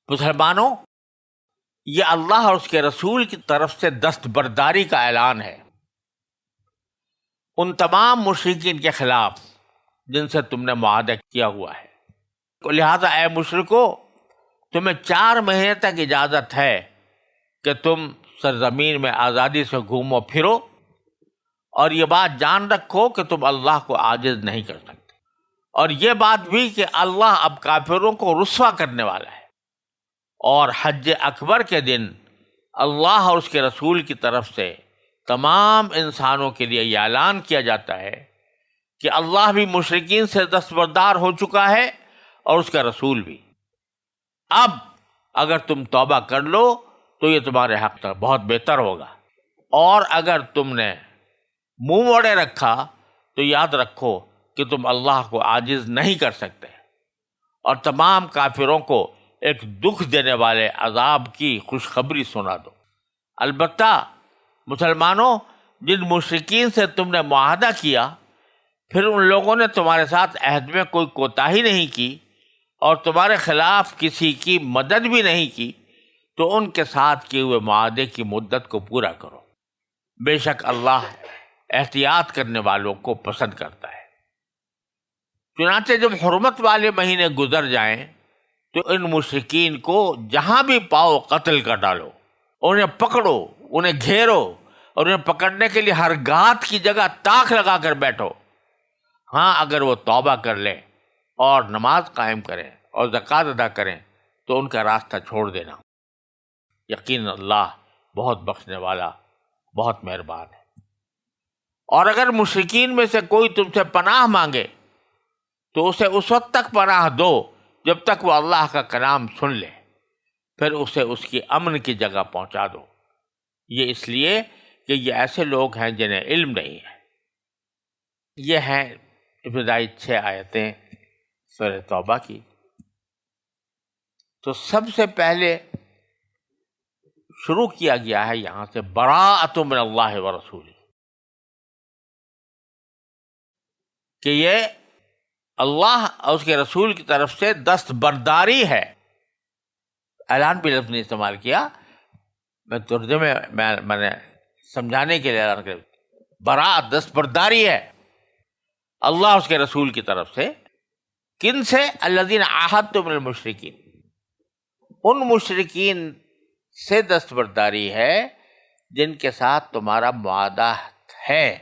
S1: مسلمانوں، یہ اللہ اور اس کے رسول کی طرف سے دستبرداری کا اعلان ہے ان تمام مشرکین کے خلاف جن سے تم نے معاہدہ کیا ہوا ہے. لہذا اے مشرکو، تمہیں 4 مہینے تک اجازت ہے کہ تم سرزمین میں آزادی سے گھومو پھرو، اور یہ بات جان رکھو کہ تم اللہ کو عاجز نہیں کر سکتے، اور یہ بات بھی کہ اللہ اب کافروں کو رسوا کرنے والا ہے. اور حج اکبر کے دن اللہ اور اس کے رسول کی طرف سے تمام انسانوں کے لیے یہ اعلان کیا جاتا ہے کہ اللہ بھی مشرکین سے دستبردار ہو چکا ہے اور اس کا رسول بھی. اب اگر تم توبہ کر لو تو یہ تمہارے حق تک بہت بہتر ہوگا، اور اگر تم نے منہ موڑے رکھا تو یاد رکھو کہ تم اللہ کو عاجز نہیں کر سکتے، اور تمام کافروں کو ایک دکھ دینے والے عذاب کی خوشخبری سنا دو. البتہ مسلمانوں، جن مشرکین سے تم نے معاہدہ کیا پھر ان لوگوں نے تمہارے ساتھ عہد میں کوئی کوتاہی نہیں کی اور تمہارے خلاف کسی کی مدد بھی نہیں کی، تو ان کے ساتھ کیے ہوئے معاہدے کی مدت کو پورا کرو. بے شک اللہ احتیاط کرنے والوں کو پسند کرتا ہے. چنانچہ جب حرمت والے مہینے گزر جائیں تو ان مشرکین کو جہاں بھی پاؤ قتل کر ڈالو، انہیں پکڑو، انہیں گھیرو، اور انہیں پکڑنے کے لیے ہر گات کی جگہ تاک لگا کر بیٹھو. ہاں، اگر وہ توبہ کر لیں اور نماز قائم کریں اور زکوٰۃ ادا کریں تو ان کا راستہ چھوڑ دینا. یقیناً اللہ بہت بخشنے والا، بہت مہربان ہے. اور اگر مشرکین میں سے کوئی تم سے پناہ مانگے تو اسے اس وقت تک پناہ دو جب تک وہ اللہ کا کلام سن لے، پھر اسے اس کی امن کی جگہ پہنچا دو. یہ اس لیے کہ یہ ایسے لوگ ہیں جنہیں علم نہیں ہے. یہ ہیں ابتدائی 6 آیتیں سورہ توبہ کی. تو سب سے پہلے شروع کیا گیا ہے یہاں سے براءۃ من اللہ ورسولہ، کہ یہ اللہ اور اس کے رسول کی طرف سے دستبرداری ہے. اعلان بھی لفظ نہیں استعمال کیا، میں ترجمے میں نے سمجھانے کے لیے اعلان کیا. براءت، دستبرداری ہے اللہ اور اس کے رسول کی طرف سے. کن سے؟ الذین عاہدتم من المشرکین، ان مشرکین سے دستبرداری ہے جن کے ساتھ تمہارا معاہدہ ہے،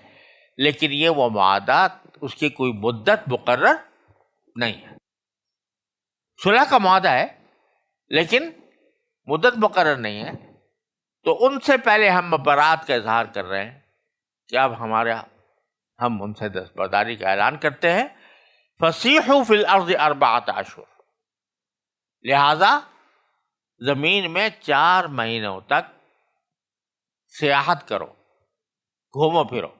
S1: لیکن یہ وہ معاہدہ اس کی کوئی مدت مقرر نہیں ہے. صلح کا معاہدہ ہے لیکن مدت مقرر نہیں ہے. تو ان سے پہلے ہم برات کا اظہار کر رہے ہیں کہ اب ہم ان سے دستبرداری کا اعلان کرتے ہیں. فَسِیحُوا فِی الْأَرْضِ 4 أَشْهُرٍ، لہذا زمین میں 4 مہینوں تک سیاحت کرو، گھومو پھرو.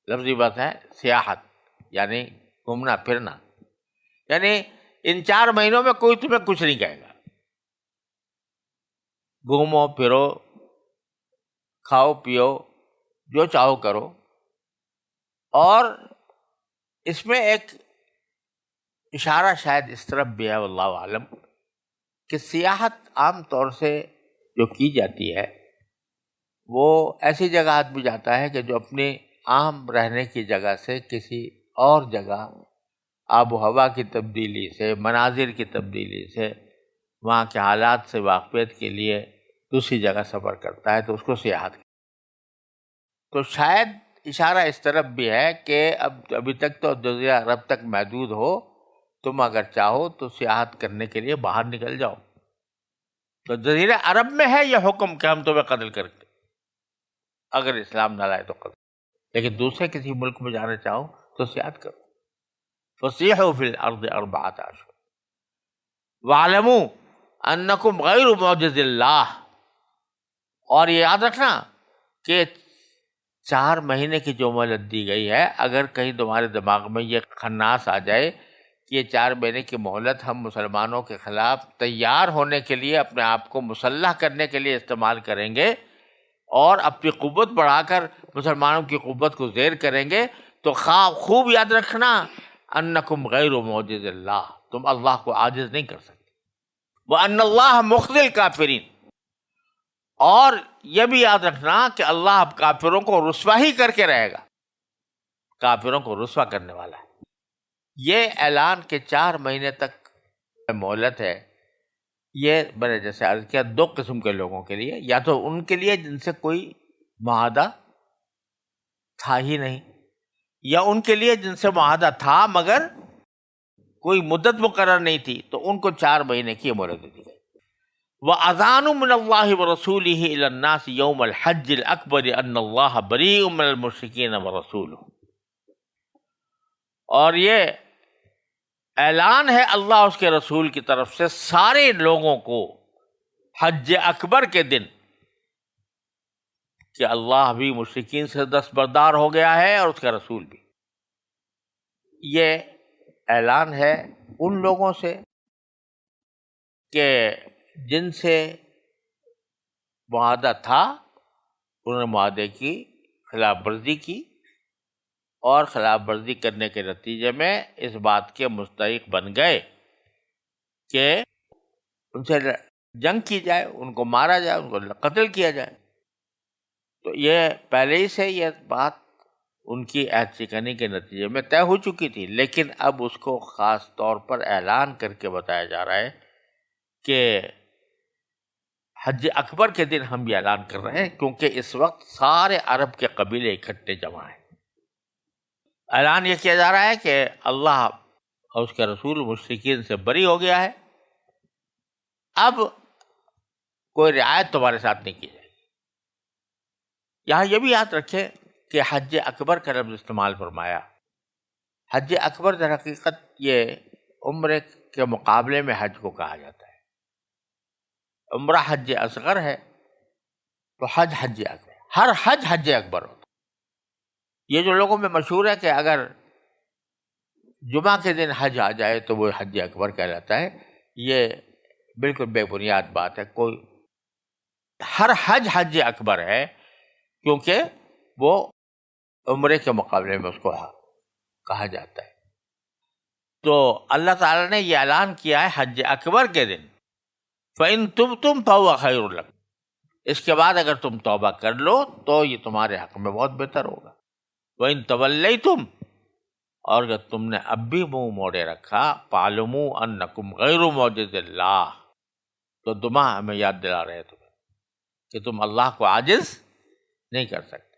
S1: لفظی بات ہے سیاحت، یعنی گھومنا پھرنا. یعنی ان 4 مہینوں میں کوئی تمہیں کچھ نہیں کہے گا. گھومو پھرو، کھاؤ پیو، جو چاہو کرو. اور اس میں ایک اشارہ شاید اس طرف بھی ہے، واللہ عالم، کہ سیاحت عام طور سے جو کی جاتی ہے وہ ایسی جگہ آدمی جاتا ہے کہ جو اپنی عام رہنے کی جگہ سے کسی اور جگہ آب و ہوا کی تبدیلی سے، مناظر کی تبدیلی سے، وہاں کے حالات سے واقفیت کے لیے دوسری جگہ سفر کرتا ہے، تو اس کو سیاحت کہتے ہیں. تو شاید اشارہ اس طرف بھی ہے کہ ابھی تک تو جزیرہ عرب تک محدود ہو، تم اگر چاہو تو سیاحت کرنے کے لیے باہر نکل جاؤ. تو جزیرہ عرب میں ہے یہ حکم کہ ہم تمہیں قتل کرتے اگر اسلام نہ لائے تو قتل، لیکن دوسرے کسی ملک میں جانا چاہو تو سیاحت کرو. فسیحوا فی الارض 4 اشہر واعلموا انکم غیر معجز اللہ. اور یہ یاد رکھنا کہ 4 مہینے کی جو مہلت دی گئی ہے، اگر کہیں تمہارے دماغ میں یہ خناس آ جائے کہ یہ 4 مہینے کی مہلت ہم مسلمانوں کے خلاف تیار ہونے کے لیے، اپنے آپ کو مسلح کرنے کے لیے استعمال کریں گے اور اپنی قوت بڑھا کر مسلمانوں کی قوت کو زیر کریں گے، تو خوب یاد رکھنا انکم غیر معجز اللہ، تم اللہ کو عاجز نہیں کر سکتے. وَأَنَّ اللَّهَ مُخْزِي الْكَافِرِينَ، اور یہ بھی یاد رکھنا کہ اللہ اب کافروں کو رسوا ہی کر کے رہے گا، کافروں کو رسوا کرنے والا ہے. یہ اعلان کہ 4 مہینے تک مہلت ہے، یہ میں نے جیسے عرض کیا 2 قسم کے لوگوں کے لیے، یا تو ان کے لیے جن سے کوئی معاہدہ تھا ہی نہیں، یا ان کے لیے جن سے معاہدہ تھا مگر کوئی مدت مقرر نہیں تھی، تو ان کو 4 مہینے کی مہلت دی گئی. وَأَذَانٌ مِّنَ اللَّهِ وَرَسُولِهِ إِلَى النَّاسِ يَوْمَ الْحَجِّ الْأَكْبَرِ أَنَّ اللَّهَ بَرِيءٌ مِّنَ الْمُشْرِكِينَ وَرَسُولُهُ. اور یہ اعلان ہے اللہ اور اس کے رسول کی طرف سے سارے لوگوں کو حج اکبر کے دن کہ اللہ بھی مشرکین سے دستبردار ہو گیا ہے اور اس کا رسول بھی. یہ اعلان ہے ان لوگوں سے کہ جن سے معاہدہ تھا، انہوں نے معاہدے کی خلاف ورزی کی، اور خلاف ورزی کرنے کے نتیجے میں اس بات کے مستحق بن گئے کہ ان سے جنگ کی جائے، ان کو مارا جائے، ان کو قتل کیا جائے. تو یہ پہلے ہی سے یہ بات ان کی عہد شکنی کے نتیجے میں طے ہو چکی تھی، لیکن اب اس کو خاص طور پر اعلان کر کے بتایا جا رہا ہے کہ حج اکبر کے دن ہم یہ اعلان کر رہے ہیں، کیونکہ اس وقت سارے عرب کے قبیلے اکٹھے جمع ہیں. اعلان یہ کیا جا رہا ہے کہ اللہ اور اس کا رسول مشرکین سے بری ہو گیا ہے، اب کوئی رعایت تمہارے ساتھ نہیں کی جائے گی. یہاں یہ بھی یاد رکھیں کہ حج اکبر کا لفظ استعمال فرمایا. حج اکبر در حقیقت یہ عمرے کے مقابلے میں حج کو کہا جاتا ہے. عمرہ حج اصغر ہے، تو حج حج اکبر، ہر حج حج اکبر ہوتا ہے. یہ جو لوگوں میں مشہور ہے کہ اگر جمعہ کے دن حج آ جائے تو وہ حج اکبر کہلاتا ہے، یہ بالکل بے بنیاد بات ہے. کوئی ہر حج حج اکبر ہے، کیونکہ وہ عمرے کے مقابلے میں اس کو کہا جاتا ہے. تو اللہ تعالیٰ نے یہ اعلان کیا ہے حج اکبر کے دن، فَإِن تُبْتُمْ فَهُوَ خَيْرٌ لَكُمْ، اس کے بعد اگر تم توبہ کر لو تو یہ تمہارے حق میں بہت بہتر ہوگا. وَإِن تَوَلَّيْتُمْ، اور اگر تم نے اب بھی منہ موڑے رکھا، فَاعْلَمُوا أَنَّكُمْ غَيْرُ مُعْجِزِ اللَّهِ، تو دماء ہمیں یاد دلا رہے تمہیں کہ تم اللہ کو عاجز نہیں کر سکتے.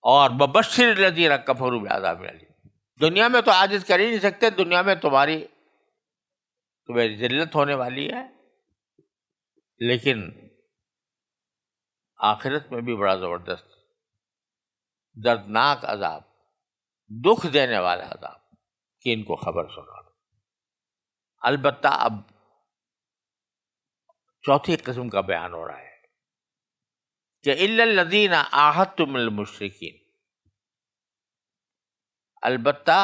S1: اور وَبَشِّرِ الَّذِينَ كَفَرُوا بِعَذَابٍ أَلِيمٍ، دنیا میں تو عاجز کر ہی نہیں سکتے، دنیا میں تمہیں ذلت ہونے والی ہے، لیکن آخرت میں بھی بڑا زبردست دردناک عذاب، دکھ دینے والا عذاب کہ ان کو خبر سنا دو. البتہ اب چوتھی قسم کا بیان ہو رہا ہے کہ إِلَّا الَّذِينَ عَاهَدتُّم مِّنَ الْمُشْرِكِينَ، البتہ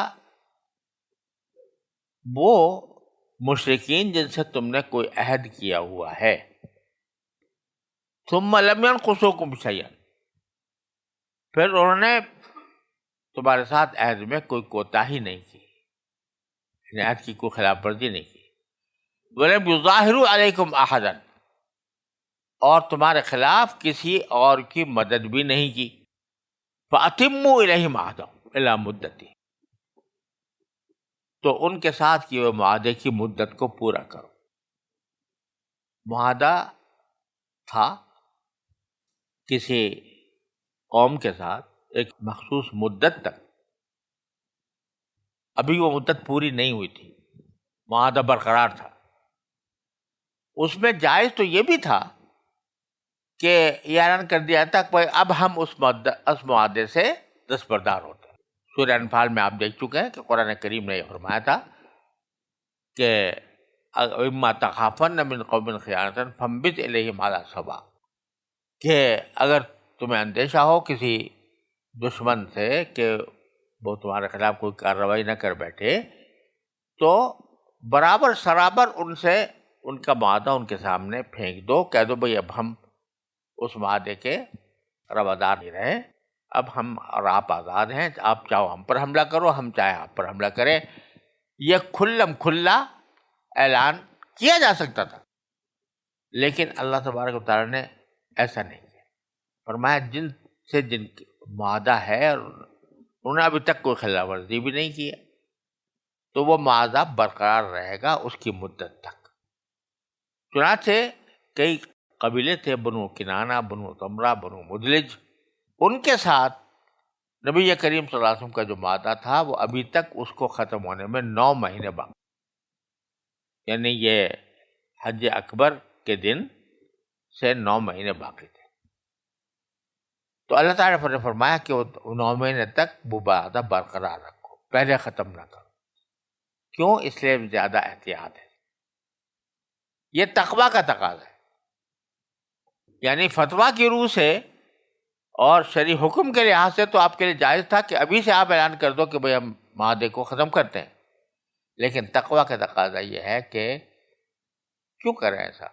S1: وہ مشرکین جن سے تم نے کوئی عہد کیا ہوا ہے، ثم لم ينقصوکم شیئا، پھر انہوں نے تمہارے ساتھ عہد میں کوئی کوتاہی نہیں کی، یعنی عہد کی کوئی خلاف ورزی نہیں کی، ولم یظاہروا علیکم احدا، اور تمہارے خلاف کسی اور کی مدد بھی نہیں کی، فَأَتِمُّوا إِلَيْهِمْ عَهْدَهُمْ إِلَىٰ مُدَّتِهِ، تو ان کے ساتھ کیے ہوئے معاہدے کی مدت کو پورا کرو۔ معاہدہ تھا کسی قوم کے ساتھ ایک مخصوص مدت تک، ابھی وہ مدت پوری نہیں ہوئی تھی، معاہدہ برقرار تھا۔ اس میں جائز تو یہ بھی تھا کہ یہ اعلان کر دیا تھا کہ اب ہم اس معاہدے سے دستبردار ہوتے ہیں۔ سورہ انفال میں آپ دیکھ چکے ہیں کہ قرآن کریم نے یہ فرمایا تھا کہ اما تخافن من قوم خیانۃ فانبذ الیہم علی سواء، کہ اگر تمہیں اندیشہ ہو کسی دشمن سے کہ وہ تمہارے خلاف کوئی کارروائی نہ کر بیٹھے، تو برابر سرابر ان سے ان کا معاہدہ ان کے سامنے پھینک دو، کہہ دو بھئی اب ہم اس معاہدے کے روادار نہیں رہے، اب ہم اور آپ آزاد ہیں، آپ چاہو ہم پر حملہ کرو، ہم چاہے آپ پر حملہ کریں۔ یہ کھلم کھلا اعلان کیا جا سکتا تھا، لیکن اللہ تبارک و تعالیٰ نے ایسا نہیں کیا۔ فرمایا جن سے جن کی معاہدہ ہے اور انہوں نے ابھی تک کوئی خلاف ورزی بھی نہیں کی ہے، تو وہ معاہدہ برقرار رہے گا اس کی مدت تک۔ چنانچہ کئی قبیلے تھے، بنو کنانہ، بنو زمرہ، بنو مدلج، ان کے ساتھ نبی کریم صلی اللہ علیہ وسلم کا جو معاہدہ تھا وہ ابھی تک اس کو ختم ہونے میں 9 مہینے باقی، یعنی یہ حج اکبر کے دن سے 9 مہینے باقی تھے۔ تو اللہ تعالیٰ نے فرمایا کہ وہ 9 مہینے تک وہ معاہدہ برقرار رکھو، پہلے ختم نہ کرو۔ کیوں؟ اس لیے زیادہ احتیاط ہے، یہ تقویٰ کا تقاضا ہے، یعنی فتویٰ کی روح سے اور شرعی حکم کے لحاظ سے تو آپ کے لیے جائز تھا کہ ابھی سے آپ اعلان کر دو کہ بھئی ہم معاہدے کو ختم کرتے ہیں، لیکن تقویٰ کا تقاضا یہ ہے کہ کیوں کریں ایسا،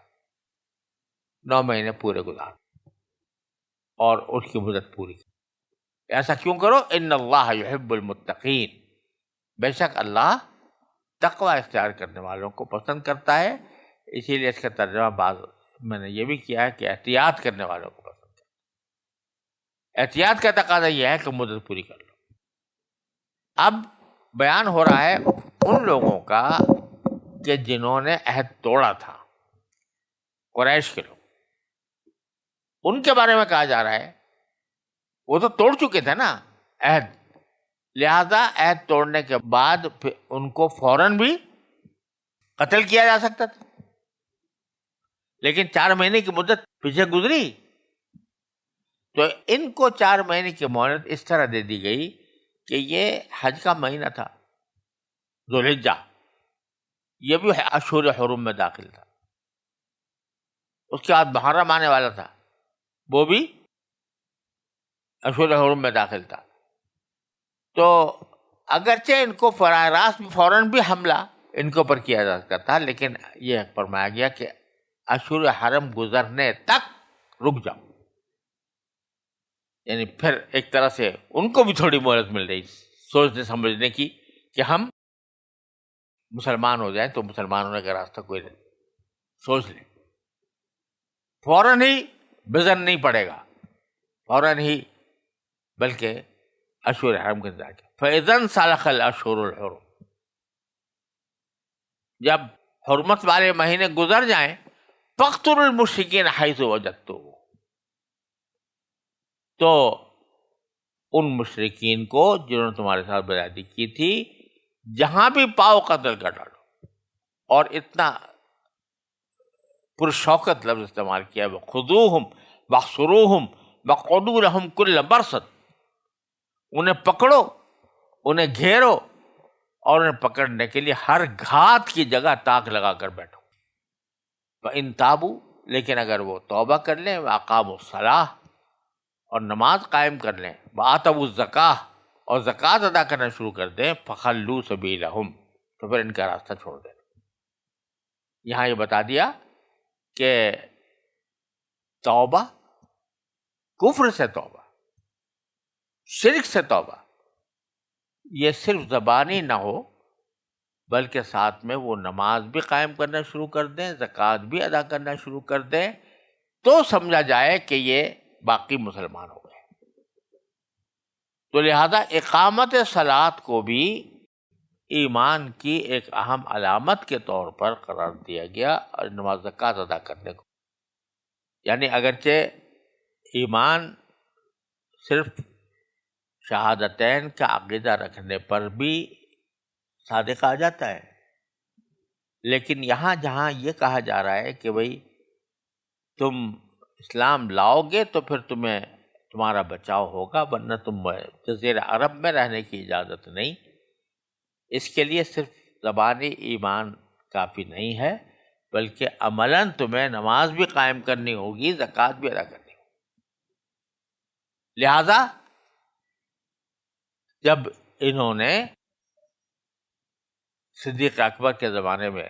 S1: 9 مہینے پورے گزار اور اس کی مدت پوری، ایسا کیوں کرو؟ ان اللہ یحب المتقین، بے شک اللہ تقویٰ اختیار کرنے والوں کو پسند کرتا ہے، اسی لیے اس کا ترجمہ بعض میں نے یہ بھی کیا ہے کہ احتیاط کرنے والوں کو پسند کرتا ہے۔ احتیاط کا تقاضا یہ ہے کہ مدت پوری کر لو۔ اب بیان ہو رہا ہے ان لوگوں کا کہ جنہوں نے عہد توڑا تھا، قریش کے لوگ، ان کے بارے میں کہا جا رہا ہے وہ تو توڑ چکے تھے نا عہد، لہذا عہد توڑنے کے بعد پھر ان کو فوراً بھی قتل کیا جا سکتا تھا، لیکن 4 مہینے کی مدت پیچھے گزری تو ان کو 4 مہینے کی مہلت اس طرح دے دی گئی کہ یہ حج کا مہینہ تھا، ذو الحجہ، یہ بھی اشہر حرم میں داخل تھا، اس کے بعد محرم آنے والا تھا، وہ بھی اشہر حرم میں داخل تھا۔ تو اگرچہ ان کو براہ راست فوراً بھی حملہ ان کے اوپر کیا جا سکتا تھا، لیکن یہ فرمایا گیا کہ اشہر حرم گزرنے تک رک جاؤ، یعنی پھر ایک طرح سے ان کو بھی تھوڑی مہلت مل رہی سوچنے سمجھنے کی کہ ہم مسلمان ہو جائیں تو مسلمان ہونے کا راستہ کوئی نہیں، سوچ لیں، فوراً ہی بزن نہیں پڑے گا، فوراً ہی، بلکہ اشہر حرم کے انتظار کیا۔ فَإِذَا انْسَلَخَ الْأَشْهُرُ الْحُرُمُ، جب حرمت والے مہینے گزر جائیں، فَاقْتُلُوا الْمُشْرِكِينَ حَيْثُ وَجَدتُّمُوهُمْ، تو ان مشرکین کو جنہوں نے تمہارے ساتھ برادری کی تھی جہاں بھی پاؤ قتل کر ڈالو، اور اتنا پرشوکت لفظ استعمال کیا، وَخُذُوهُمْ وَاحْصُرُوهُمْ وَاقْعُدُوا لَهُمْ كُلَّ مَرْصَدٍ، انہیں پکڑو، انہیں گھیرو اور انہیں پکڑنے کے لیے ہر گھات کی جگہ تاک لگا کر بیٹھو۔ وَإِن تَابُوا، لیکن اگر وہ توبہ کر لیں، وَأَقَامُوا الصَّلَاةَ، اور نماز قائم کر لیں، وَآتَوُا الزَّکَاةَ، اور زکوٰۃ ادا کرنا شروع کر دیں، فَخَلُّوا سَبِیلَهُمْ، تو پھر ان کا راستہ چھوڑ دینا. یہاں یہ بتا دیا کہ توبہ، کفر سے توبہ، شرک سے توبہ، یہ صرف زبانی نہ ہو بلکہ ساتھ میں وہ نماز بھی قائم کرنا شروع کر دیں، زکوٰۃ بھی ادا کرنا شروع کر دیں، تو سمجھا جائے کہ یہ باقی مسلمان ہو گئے. تو لہذا اقامت صلاۃ کو بھی ایمان کی ایک اہم علامت کے طور پر قرار دیا گیا، اور نماز زکوٰۃ ادا کرنے کو. یعنی اگرچہ ایمان صرف شہادتین کا عقیدہ رکھنے پر بھی صادق آ جاتا ہے، لیکن یہاں جہاں یہ کہا جا رہا ہے کہ بھئی تم اسلام لاؤ گے تو پھر تمہارا بچاؤ ہوگا، ورنہ تم جزیرہ عرب میں رہنے کی اجازت نہیں. اس کے لیے صرف زبانی ایمان کافی نہیں ہے، بلکہ عملاً تمہیں نماز بھی قائم کرنی ہوگی، زکوٰۃ بھی ادا کرنی ہوگی. لہذا جب انہوں نے صدیق اکبر کے زمانے میں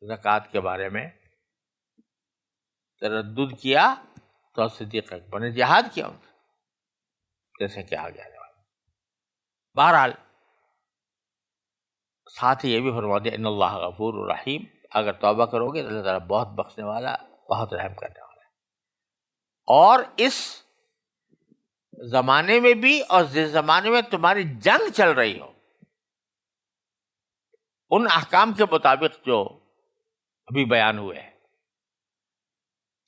S1: زکوٰۃ کے بارے میں تردد کیا تو صدیق اکبر نے جہاد کیا ان سے، جیسے کہ آگے آنے والا. بہرحال ساتھ ہی یہ بھی فرما دیا ان اللہ غفور الرحیم، اگر توبہ کرو گے تو اللہ تعالیٰ بہت بخشنے والا، بہت رحم کرنے والا ہے. اور اس زمانے میں بھی اور جس زمانے میں تمہاری جنگ چل رہی ہو، ان احکام کے مطابق جو ابھی بیان ہوئے ہیں،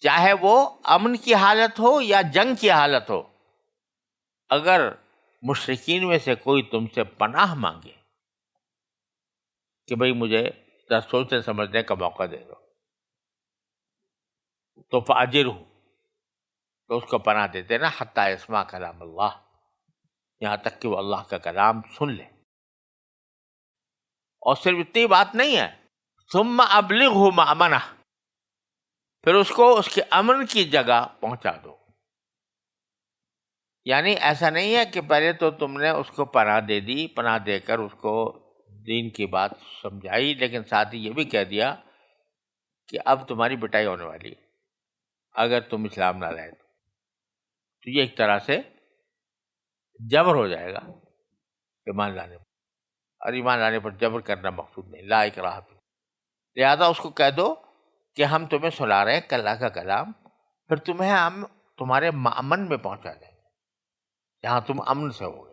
S1: چاہے وہ امن کی حالت ہو یا جنگ کی حالت ہو، اگر مشرکین میں سے کوئی تم سے پناہ مانگے کہ بھئی مجھے سوچنے سمجھنے کا موقع دے دو، تو فاجرہ، تو اس کو پناہ دیتے نا، حتیٰ یسمع کلام اللہ، یہاں تک کہ وہ اللہ کا کلام سن لے. اور صرف اتنی بات نہیں ہے، ثم ابلغہ مأمنہ، پھر اس کو اس کے امن کی جگہ پہنچا دو. یعنی ایسا نہیں ہے کہ پہلے تو تم نے اس کو پناہ دے دی، پناہ دے کر اس کو دین کی بات سمجھائی، لیکن ساتھ ہی یہ بھی کہہ دیا کہ اب تمہاری پٹائی ہونے والی ہے اگر تم اسلام نہ لائے تو یہ ایک طرح سے جبر ہو جائے گا ایمان لانے پر، اور ایمان لانے پر جبر کرنا مقصود نہیں، لا اکراہ فی. لہذا اس کو کہہ دو کہ ہم تمہیں سنا رہے ہیں اللہ کا کلام، پھر تمہیں ہم تمہارے امن میں پہنچا دیں گے جہاں تم امن سے ہو گئے.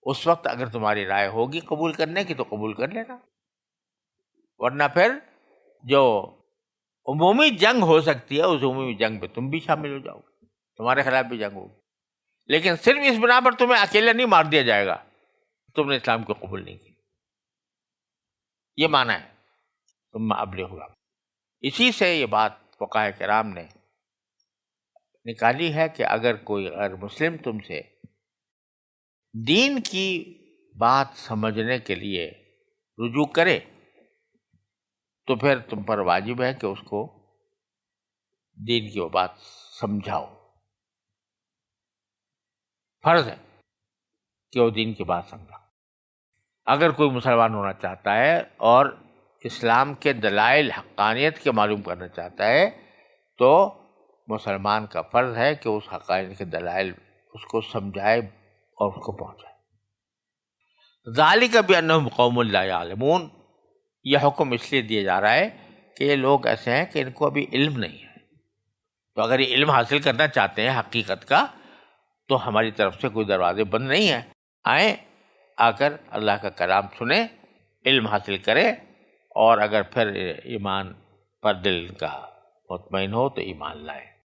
S1: اس وقت اگر تمہاری رائے ہوگی قبول کرنے کی تو قبول کر لینا، ورنہ پھر جو عمومی جنگ ہو سکتی ہے اس عمومی جنگ میں تم بھی شامل ہو جاؤ گے، تمہارے خلاف بھی جنگ ہوگی. لیکن صرف اس بنا پر تمہیں اکیلے نہیں مار دیا جائے گا تم نے اسلام کو قبول نہیں کیا. یہ معنی ہے ثم ابلغہ. اسی سے یہ بات فقہاء کرام نے نکالی ہے کہ اگر کوئی غیر مسلم تم سے دین کی بات سمجھنے کے لیے رجوع کرے تو پھر تم پر واجب ہے کہ اس کو دین کی وہ بات سمجھاؤ. فرض ہے کہ وہ دین کی بات سمجھا. اگر کوئی مسلمان ہونا چاہتا ہے اور اسلام کے دلائل حقانیت کے معلوم کرنا چاہتا ہے تو مسلمان کا فرض ہے کہ اس حقانیت کے دلائل اس کو سمجھائے اور اس کو پہنچائے. ذالک بانہم قوم لا یعلمون، یہ حکم اس لیے دیا جا رہا ہے کہ یہ لوگ ایسے ہیں کہ ان کو ابھی علم نہیں ہے. تو اگر یہ علم حاصل کرنا چاہتے ہیں حقیقت کا تو ہماری طرف سے کوئی دروازے بند نہیں ہیں، آئیں آ کر اللہ کا کلام سنیں، علم حاصل کریں، اور اگر پھر ایمان پر دل کا مطمئن ہو تو ایمان لائیں.